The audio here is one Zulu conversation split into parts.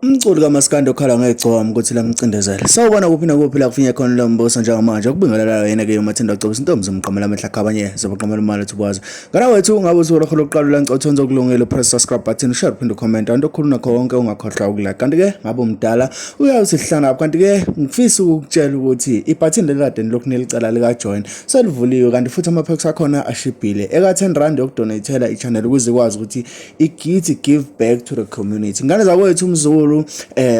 Umculi kaMaskandi okhala ngegcoma ukuthi la mcindezela. Sawubona kuphi nakuphi la kufinya khona lo mbuso njengamanje ukubingelela yena ke yomathinda ucobisa intombi zomqhamela amehla khabanye zobuqhamela imali thubwazi. Ngana wethu ungabe usuku lokho lokuqala la ngicothoza okulungile press subscribe button share phinde comment anto khuluna konke ungakhohlwa ukulike. Kanti ke ngabe umdala uyawusihlanga kanti ke ngifisa ukutshela ukuthi ibutton lekade lokhu nelicala lika join selivuliwe kanti futhi amapacks akhona ashibhile eka 10 rand yokudonatela ichannel ukuze ikwazi ukuthi igithi give back to the community. Ngane zakwethu umzulu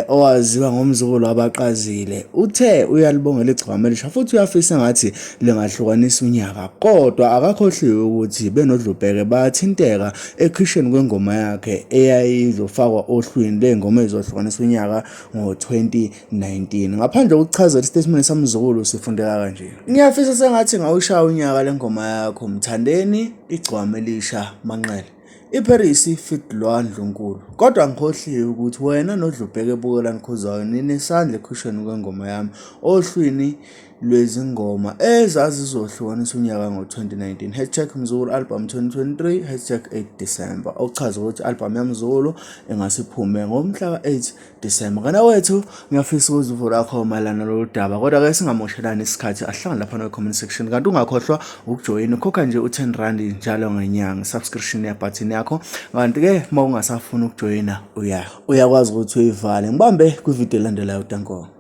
owaziwa ngomzukulu abaqazile uthe uyalibongela igcwama elisha futhi uyafisa ngathi lengahlukanisa unyaka kodwa akakhohliwe ukuthi benodlubheke bathinteka ekhisheni kwengoma yakhe eyayizofakwa ohlwini lengoma ezohlukanisa unyaka ngo2019. Ngaphandle kokuchazela istatement samzukulu sifundeka kanje: ngiyafisa sengathi ngawushaya unyaka lengoma yakho Mthandeni igcwama elisha Manqele iParis fit lwandlunkulu kodwa ngikhohliwe ukuthi wena nodlubheke ebukelani khuzayo ninesandla ekhusheni kwengoma yami ohlwini lwezingoma ezazizohlukanisa unyaka ngo2019 #Mzulu album 2023 #8 December okuchaza ukuthi album yamZulu engasiphume ngomhla ka8 December. Kana wethu ngiyafisa ukuzivula akho malana lo daba kodwa ke singamoshelani isikhathi ahlangana lapha no comment section kanti ungakhohlwa ukujoin ukhokha nje u10 rand njalo ngenyanga subscription ya button yakho kanti ke uma ungasafuna ukujoina uyakwazi ukuthi uyivale ngibambe kwivideo elandelayo. Danko.